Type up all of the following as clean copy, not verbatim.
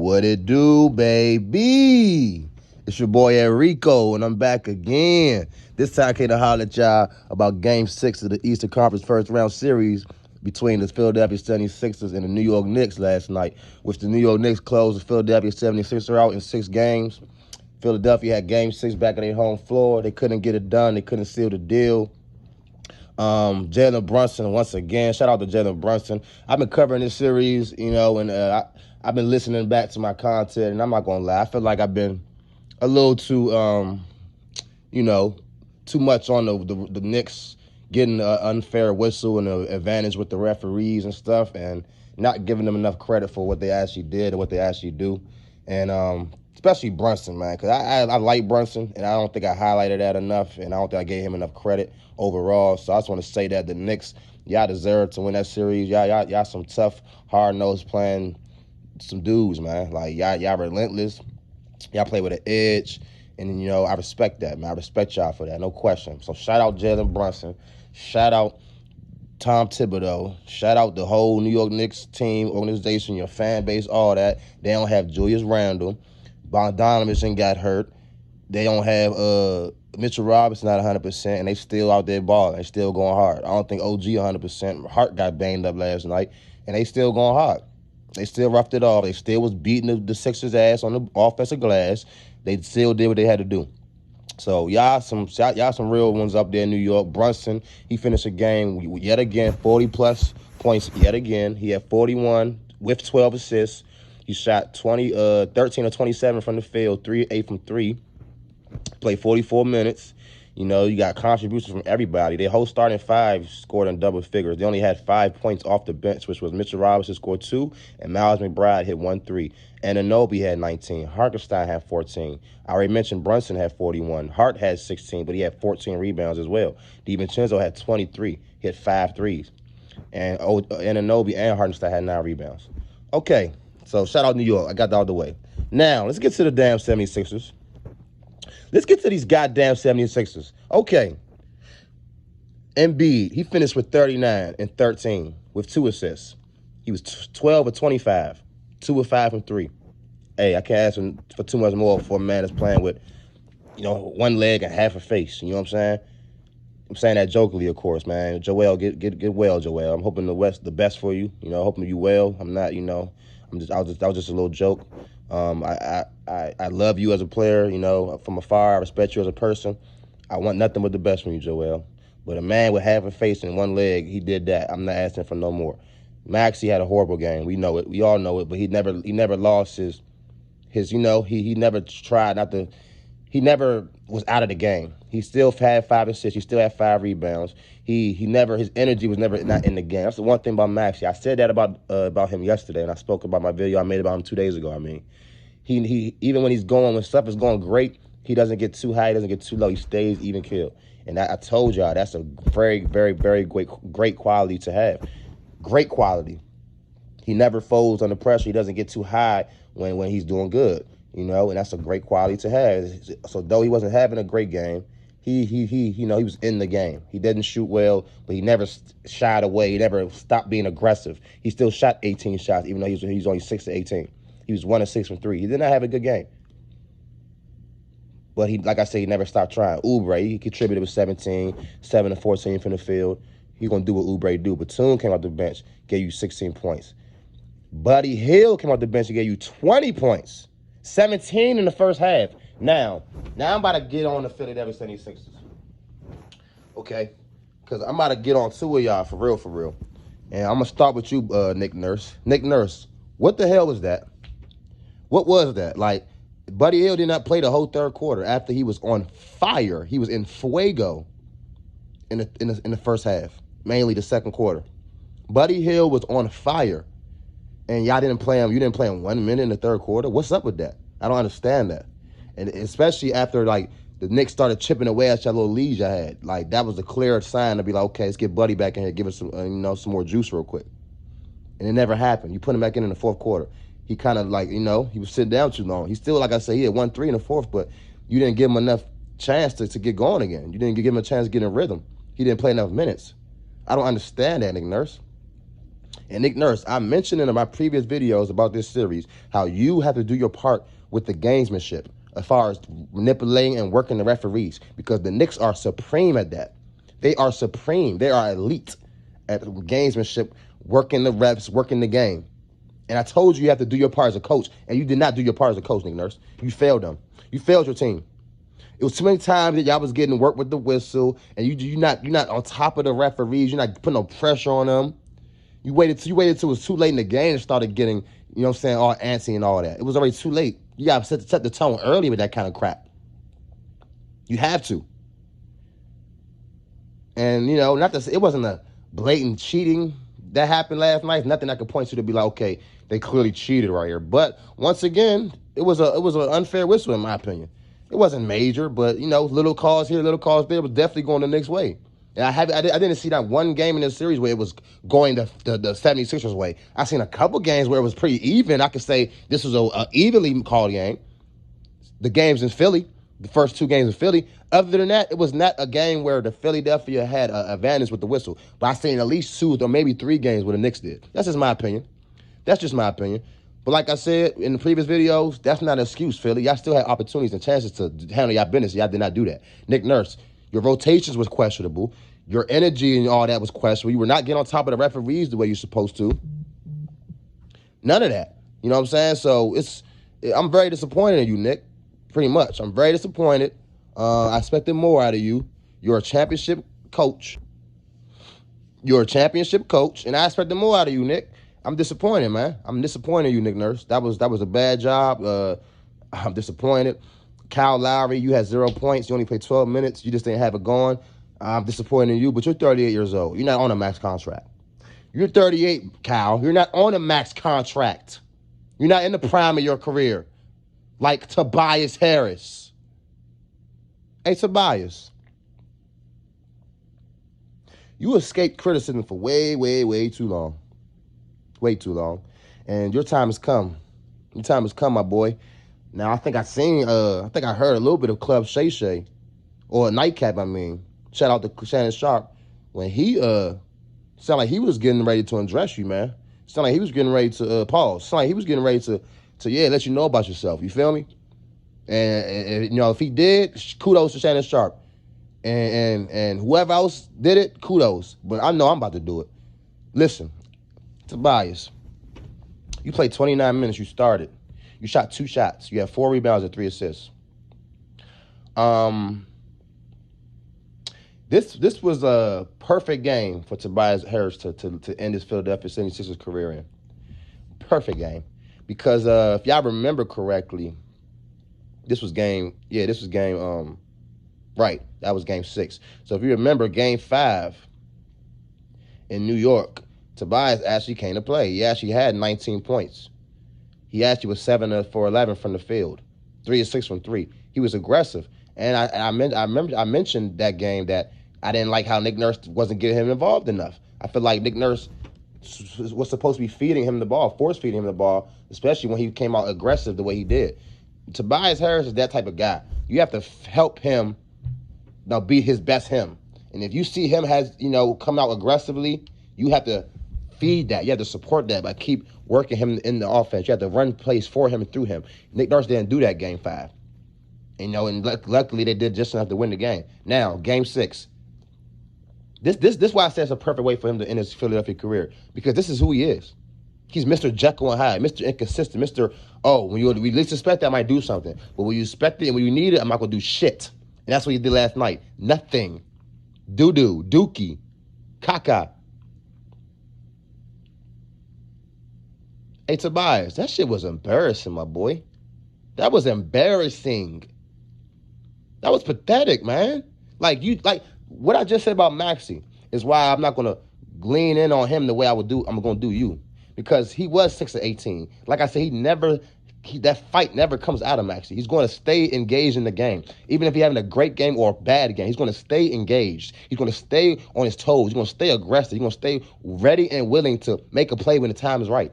What it do, baby? It's your boy Enrico, and I'm back again. This time I came to holler at y'all about Game 6 of the Eastern Conference First Round Series between the Philadelphia 76ers and the New York Knicks last night, which the New York Knicks closed the Philadelphia 76ers out in 6 games. Philadelphia had Game 6 back on their home floor. They couldn't get it done. They couldn't seal the deal. Jalen Brunson, once again, shout out to Jalen Brunson. I've been covering this series, and I've been listening back to my content, and I'm not going to lie. I feel like I've been a little too, too much on the Knicks getting an unfair whistle and an advantage with the referees and stuff, and not giving them enough credit for what they actually did and what they actually do. And especially Brunson, man, because I like Brunson, and I don't think I highlighted that enough, and I don't think I gave him enough credit overall. So I just want to say that the Knicks, y'all deserve to win that series. Y'all some tough, hard-nosed playing some dudes, man. Like, y'all relentless. Y'all play with an edge, and, I respect that, man. I respect y'all for that, no question. So shout out Jalen Brunson. Shout out Tom Thibodeau. Shout out the whole New York Knicks team, organization, your fan base, all that. They don't have Julius Randle. Bogdanovich got hurt. They don't have Mitchell Robinson not 100%, and they still out there balling. They still going hard. I don't think OG 100%. Hart got banged up last night, and they still going hard. They still roughed it off. They still was beating the Sixers' ass on the offensive glass. They still did what they had to do. So y'all some real ones up there in New York. Brunson, he finished a game yet again, 40-plus points yet again. He had 41 with 12 assists. He shot 13 or 27 from the field, 8 from 3. Played 44 minutes. You got contributions from everybody. Their whole starting 5 scored in double figures. They only had 5 points off the bench, which was Mitchell Robinson scored 2, and Miles McBride hit 1 3. Anunoby had 19. Hartenstein had 14. I already mentioned Brunson had 41. Hart had 16, but he had 14 rebounds as well. DiVincenzo had 23. He had 5 threes. And Anunoby and Hartenstein had 9 rebounds. Okay, so shout out New York. I got that out of the way. Now, let's get to the damn 76ers. Let's get to these goddamn 76ers. Okay. Embiid, he finished with 39 and 13 with 2 assists. He was 12 of 25, 2 of 5 from 3. Hey, I can't ask for too much more for a man that's playing with, one leg and half a face. You know what I'm saying? I'm saying that jokingly, of course, man. Joel, get well, Joel. I'm hoping the best for you. Hoping you well. I'm not, that was just a little joke. I love you as a player, from afar. I respect you as a person. I want nothing but the best from you, Joel. But a man with half a face and 1 leg, he did that. I'm not asking for no more. Maxey had a horrible game. We know it. We all know it. But he never lost his he never tried not to. He never was out of the game. He still had 5 assists. He still had 5 rebounds. His energy was never not in the game. That's the one thing about Maxey. I said that about him yesterday, and I spoke about my video I made about him 2 days ago. I mean, he even when stuff is going great, he doesn't get too high, he doesn't get too low. He stays even keel. And I told y'all that's a very, very, very great quality to have. Great quality. He never folds under pressure. He doesn't get too high when he's doing good. And that's a great quality to have. So though he wasn't having a great game, he was in the game. He didn't shoot well, but he never shied away. He never stopped being aggressive. He still shot 18 shots, even though he was only 6 to 18. He was 1 of 6 from 3. He did not have a good game. But like I said, he never stopped trying. Oubre, he contributed with 17, 7 to 14 from the field. He's going to do what Oubre do. Batum came out the bench, gave you 16 points. Buddy Hield came out the bench and gave you 20 points. 17 in the first half. Now I'm about to get on the Philadelphia 76ers. Okay? Because I'm about to get on 2 of y'all for real. And I'm going to start with you, Nick Nurse. Nick Nurse, what the hell was that? What was that? Like, Buddy Hield did not play the whole third quarter after he was on fire. He was in fuego in the first half, mainly the second quarter. Buddy Hield was on fire. And y'all didn't play him. You didn't play him 1 minute in the third quarter. What's up with that? I don't understand that. And especially after, the Knicks started chipping away at y'all little leads y'all had. That was a clear sign to be like, okay, let's get Buddy back in here, give us some, some more juice real quick. And it never happened. You put him back in the fourth quarter. He kind of he was sitting down too long. He still, like I said, he had 1 3 in the fourth, but you didn't give him enough chance to get going again. You didn't give him a chance to get in rhythm. He didn't play enough minutes. I don't understand that, Nick Nurse. And Nick Nurse, I mentioned in my previous videos about this series how you have to do your part with the gamesmanship as far as manipulating and working the referees, because the Knicks are supreme at that. They are supreme. They are elite at gamesmanship, working the refs, working the game. And I told you you have to do your part as a coach, and you did not do your part as a coach, Nick Nurse. You failed them. You failed your team. It was too many times that y'all was getting work with the whistle, and you're not on top of the referees. You're not putting no pressure on them. You waited till it was too late in the game and started getting, you know what I'm saying, all antsy and all that. It was already too late. You got to set the tone early with that kind of crap. You have to. And, you know, it wasn't a blatant cheating that happened last night. Nothing I could point to be like, okay, they clearly cheated right here. But once again, it was an unfair whistle in my opinion. It wasn't major, but, you know, little calls here, little calls there. It was definitely going the Knicks' way. And I didn't see that one game in this series where it was going the 76ers way. I seen a couple games where it was pretty even. I could say this was a evenly called game. The games in Philly, the first two games in Philly. Other than that, it was not a game where the Philadelphia had an advantage with the whistle. But I seen at least 2 or maybe 3 games where the Knicks did. That's just my opinion. But like I said in the previous videos, that's not an excuse, Philly. Y'all still had opportunities and chances to handle y'all business. Y'all did not do that. Nick Nurse, your rotations was questionable. Your energy and all that was questionable. You were not getting on top of the referees the way you're supposed to. None of that. You know what I'm saying? So I'm very disappointed in you, Nick. Pretty much. I'm very disappointed. I expected more out of you. You're a championship coach. And I expected more out of you, Nick. I'm disappointed, man. I'm disappointed in you, Nick Nurse. That was a bad job. I'm disappointed. Kyle Lowry, you had 0 points. You only played 12 minutes. You just didn't have it going. I'm disappointed in you, but you're 38 years old. You're not on a max contract. You're 38, Kyle. You're not on a max contract. You're not in the prime of your career like Tobias Harris. Hey, Tobias. You escaped criticism for way, way, way too long. Way too long. And your time has come. Your time has come, my boy. Now, I think I heard a little bit of Club Shay Shay, or Nightcap, I mean. Shout out to Shannon Sharp. When he sounded like he was getting ready to undress you, man. Sounded like he was getting ready to pause. Sounded like he was getting ready to let you know about yourself. You feel me? And you know, if he did, kudos to Shannon Sharp. And whoever else did it, kudos. But I know I'm about to do it. Listen, Tobias, you played 29 minutes. You started. You shot 2 shots. You had 4 rebounds and 3 assists. This was a perfect game for Tobias Harris to end his Philadelphia 76ers career in. Perfect game. Because if y'all remember correctly, that was game 6. So if you remember game 5 in New York, Tobias actually came to play. He actually had 19 points. He actually was 7 for 11 from the field, 3 of 6 from 3. He was aggressive. And I mentioned that game that I didn't like how Nick Nurse wasn't getting him involved enough. I feel like Nick Nurse was supposed to be feeding him the ball, force feeding him the ball, especially when he came out aggressive the way he did. Tobias Harris is that type of guy. You have to help him be his best him. And if you see him come out aggressively, you have to feed that. You have to support that by keep working him in the offense. You have to run plays for him and through him. Nick Nurse didn't do that game 5. And luckily they did just enough to win the game. Now, game 6. This why I say it's a perfect way for him to end his Philadelphia career, because this is who he is. He's Mr. Jekyll and Hyde, Mr. Inconsistent, Mr. When you least expect it, I might do something. But when you expect it and when you need it, I'm not going to do shit. And that's what he did last night. Nothing. Doo-doo, dookie, caca. Hey, Tobias, that shit was embarrassing, my boy. That was embarrassing. That was pathetic, man. Like what I just said about Maxey is why I'm not going to lean in on him the way I'm going to do you. Because he was 6 of 18. Like I said, that fight never comes out of Maxey. He's going to stay engaged in the game. Even if he's having a great game or a bad game, he's going to stay engaged. He's going to stay on his toes. He's going to stay aggressive. He's going to stay ready and willing to make a play when the time is right.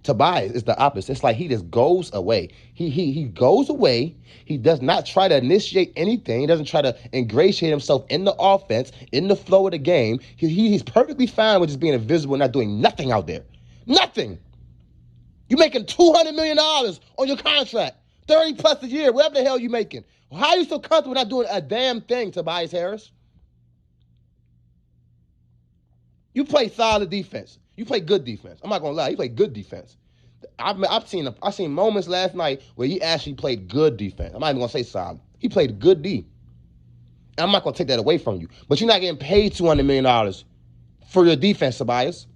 Tobias is the opposite. It's like he just goes away. He goes away. He does not try to initiate anything. He doesn't try to ingratiate himself in the offense, in the flow of the game. He's perfectly fine with just being invisible and not doing nothing out there. Nothing. You're making $200 million on your contract, 30 plus a year, whatever the hell you're making. How are you so comfortable not doing a damn thing, Tobias Harris? You play solid defense. You play good defense. I'm not gonna lie. You play good defense. I've seen moments last night where he actually played good defense. I'm not even gonna say solid. He played good D. And I'm not gonna take that away from you. But you're not getting paid $200 million for your defense, Tobias.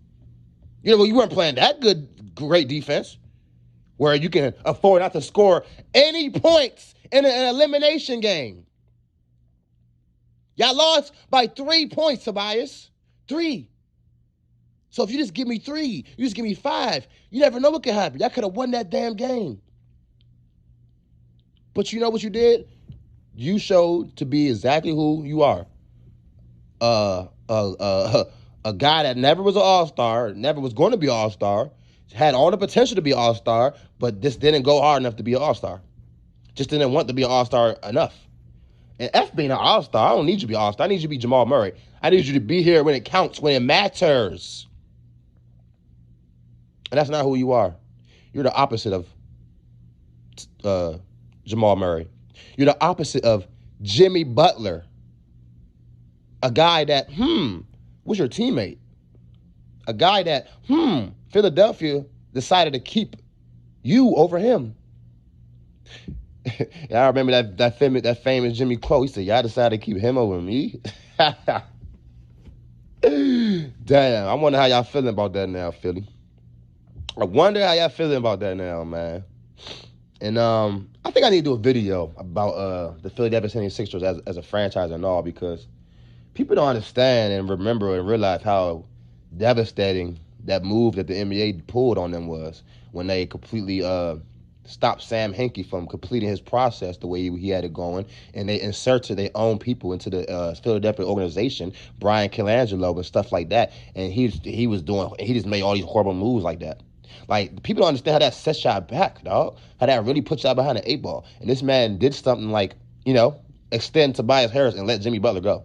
You know, you weren't playing that great defense where you can afford not to score any points in an elimination game. Y'all lost by 3 points, Tobias. 3. So if you just give me 3, you just give me 5, you never know what could happen. Y'all could have won that damn game. But you know what you did? You showed to be exactly who you are. A guy that never was an all-star, never was going to be an all-star, had all the potential to be an all-star, but just didn't go hard enough to be an all-star. Just didn't want to be an all-star enough. And F being an all-star, I don't need you to be an all-star. I need you to be Jamal Murray. I need you to be here when it counts, when it matters. And that's not who you are. You're the opposite of Jamal Murray. You're the opposite of Jimmy Butler. A guy that, was your teammate. A guy that, Philadelphia decided to keep you over him. Yeah, I remember that famous Jimmy quote. He said, y'all decided to keep him over me. Damn, I wonder how y'all feeling about that now, Philly. I wonder how y'all feeling about that now, man. And I think I need to do a video about the Philadelphia 76ers as a franchise and all, because people don't understand and remember and realize how devastating that move that the NBA pulled on them was when they completely stopped Sam Hinkie from completing his process the way he had it going, and they inserted their own people into the Philadelphia organization, Brian Colangelo and stuff like that, and he just made all these horrible moves like that. Like, people don't understand how that sets y'all back, dog. How that really puts y'all behind the 8 ball. And this man did something like, extend Tobias Harris and let Jimmy Butler go.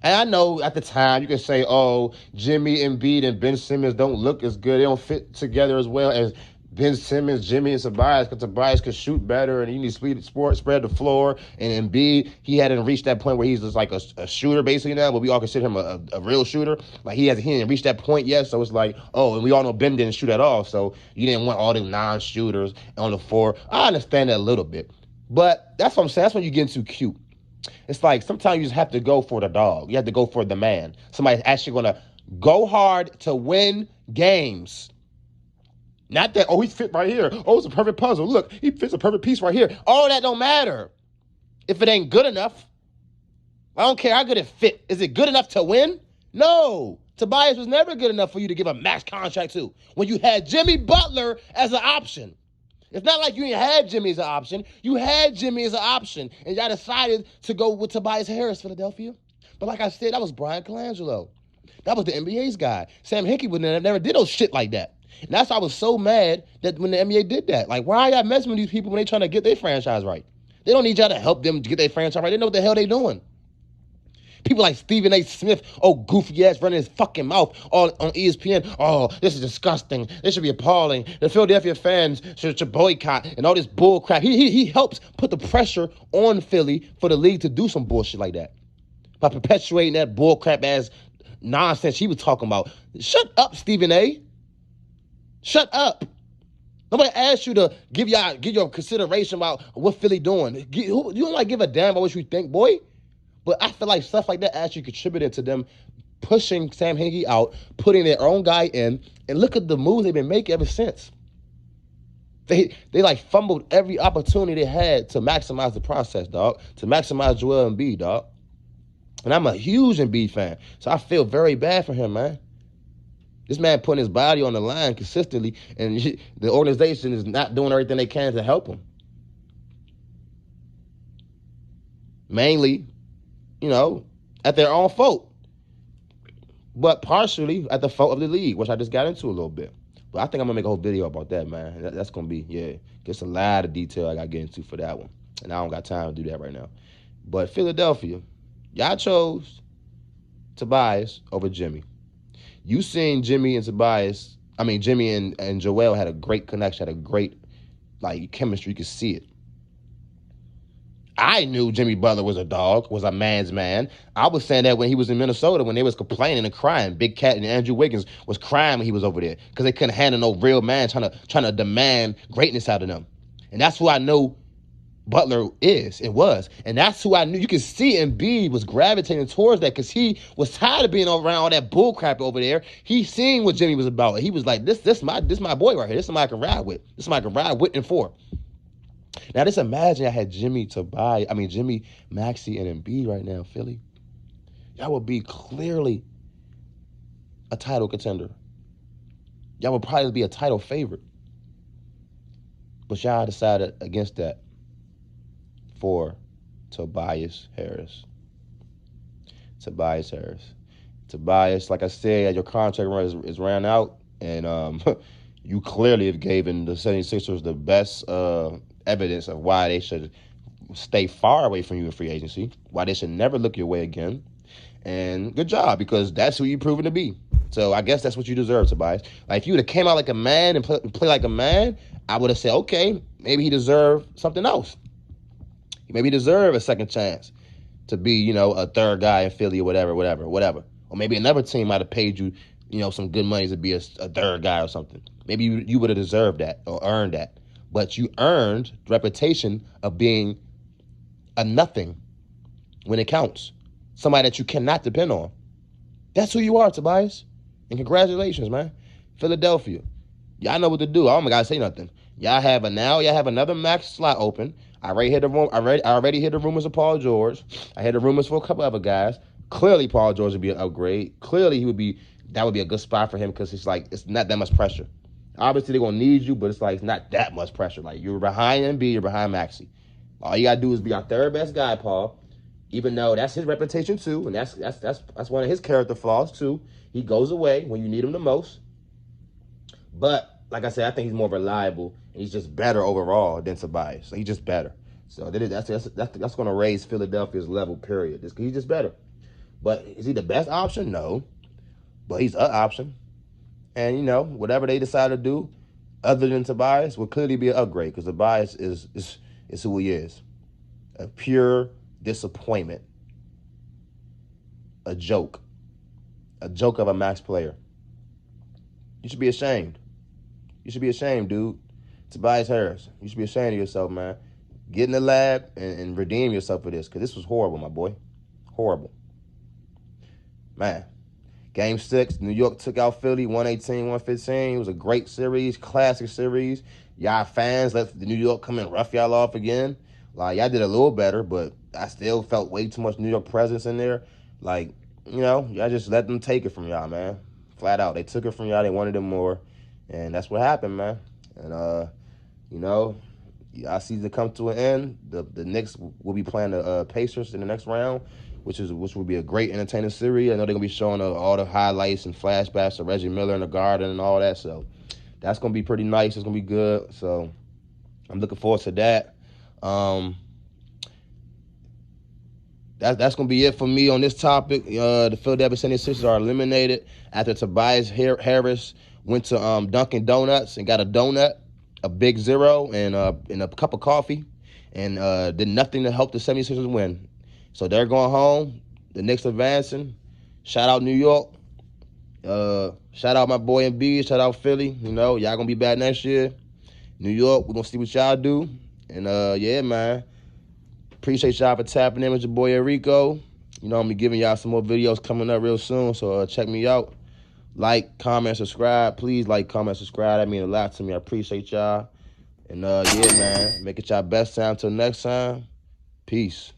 And I know at the time you can say, oh, Jimmy, Embiid, and Ben Simmons don't look as good. They don't fit together as well as Ben Simmons, Jimmy, and Tobias, because Tobias could shoot better and he needs to spread the floor. And Embiid, he hadn't reached that point where he's just like a shooter basically now, but we all consider him a real shooter. Like, he didn't reach that point yet, so it's like, oh, and we all know Ben didn't shoot at all, so you didn't want all them non-shooters on the floor. I understand that a little bit, but that's what I'm saying. That's when you get too cute. It's like sometimes you just have to go for the dog. You have to go for the man. Somebody's actually going to go hard to win games. Not that, oh, he fit right here. Oh, it's a perfect puzzle. Look, he fits a perfect piece right here. All that don't matter if it ain't good enough. I don't care how good it fit. Is it good enough to win? No. Tobias was never good enough for you to give a max contract to when you had Jimmy Butler as an option. It's not like you ain't had Jimmy as an option. You had Jimmy as an option, and y'all decided to go with Tobias Harris, Philadelphia. But like I said, that was Brian Colangelo. That was the NBA's guy. Sam Hinkie would never did no shit like that. And that's why I was so mad that when the NBA did that. Like, why are y'all messing with these people when they trying to get their franchise right? They don't need y'all to help them get their franchise right. They know what the hell they doing. People like Stephen A. Smith, goofy ass, running his fucking mouth all on ESPN. Oh, this is disgusting. This should be appalling. The Philadelphia fans should boycott and all this bull crap. He helps put the pressure on Philly for the league to do some bullshit like that by perpetuating that bull crap ass nonsense he was talking about. Shut up, Stephen A. Shut up. Nobody asked you to give your consideration about what Philly doing. You don't like give a damn about what you think, boy. But I feel like stuff like that actually contributed to them pushing Sam Hinkie out, putting their own guy in, and look at the moves they've been making ever since. They like fumbled every opportunity they had to maximize the process, dog, to maximize Joel Embiid, dog. And I'm a huge Embiid fan, so I feel very bad for him, man. This man putting his body on the line consistently, and the organization is not doing everything they can to help him. Mainly, at their own fault. But partially at the fault of the league, which I just got into a little bit. But I think I'm gonna make a whole video about that, man. That's gonna be, yeah, just a lot of detail I gotta get into for that one. And I don't got time to do that right now. But Philadelphia, y'all chose Tobias over Jimmy. You seen Jimmy and Tobias, I mean Jimmy and Joel had a great connection, had a great like chemistry. You could see it. I knew Jimmy Butler was a dog, was a man's man. I was saying that when he was in Minnesota, when they was complaining and crying. Big Cat and Andrew Wiggins was crying when he was over there because they couldn't handle no real man trying to demand greatness out of them. And that's who I know Butler is and was. And that's who I knew. You could see Embiid was gravitating towards that because he was tired of being around all that bull crap over there. He seen what Jimmy was about. He was like, this my boy right here. This is somebody I can ride with. This is somebody I can ride with and for. Now, just imagine I had Jimmy, Maxey, and Embiid right now, Philly. Y'all would be clearly a title contender. Y'all would probably be a title favorite. But y'all decided against that for Tobias Harris. Tobias, like I said, your contract is ran out, and you clearly have given the 76ers the best evidence of why they should stay far away from you in free agency, why they should never look your way again. And good job, because that's who you've proven to be. So I guess that's what you deserve, Tobias. Like, if you would have came out like a man and play like a man, I would have said, okay, maybe he deserved something else. Maybe he deserved a second chance to be, a third guy in Philly or whatever. Or maybe another team might have paid you, some good money to be a third guy or something. Maybe you would have deserved that or earned that. But you earned the reputation of being a nothing when it counts. Somebody that you cannot depend on. That's who you are, Tobias. And congratulations, man. Philadelphia. Y'all know what to do. I don't gotta say nothing. Y'all have another max slot open. I already heard the rumors of Paul George. I heard the rumors for a couple other guys. Clearly, Paul George would be an upgrade. Clearly, that would be a good spot for him because it's not that much pressure. Obviously, they're going to need you, but it's not that much pressure. Like, you're behind Embiid, you're behind Maxey. All you got to do is be our third best guy, Paul, even though that's his reputation, too, and that's one of his character flaws, too. He goes away when you need him the most. But, like I said, I think he's more reliable, and he's just better overall than Tobias. So he's just better. So that's going to raise Philadelphia's level, period. He's just better. But is he the best option? No. But he's an option. And, whatever they decide to do other than Tobias will clearly be an upgrade because Tobias is who he is. A pure disappointment. A joke. A joke of a max player. You should be ashamed. You should be ashamed, dude. Tobias Harris. You should be ashamed of yourself, man. Get in the lab and redeem yourself for this because this was horrible, my boy. Horrible. Man. Game 6, New York took out Philly, 118-115. It was a great series, classic series. Y'all fans let the New York come and rough y'all off again. Like, y'all did a little better, but I still felt way too much New York presence in there. Like, y'all just let them take it from y'all, man. Flat out. They took it from y'all. They wanted it more. And that's what happened, man. And, y'all season come to an end. The Knicks will be playing the Pacers in the next round, which will be a great entertaining series. I know they're going to be showing all the highlights and flashbacks of Reggie Miller in the Garden and all that. So that's going to be pretty nice. It's going to be good. So I'm looking forward to that. That's going to be it for me on this topic. The Philadelphia 76ers are eliminated after Tobias Harris went to Dunkin' Donuts and got a donut, a Big Zero, and a cup of coffee, and did nothing to help the 76ers win. So they're going home. The Knicks advancing. Shout out New York. Shout out my boy Embiid. Shout out Philly. Y'all going to be back next year. New York, we're going to see what y'all do. And, yeah, man. Appreciate y'all for tapping in with your boy Enrico. I'm going to be giving y'all some more videos coming up real soon. So check me out. Like, comment, subscribe. Please like, comment, subscribe. That means a lot to me. I appreciate y'all. And, yeah, man. Make it y'all best time. Until next time. Peace.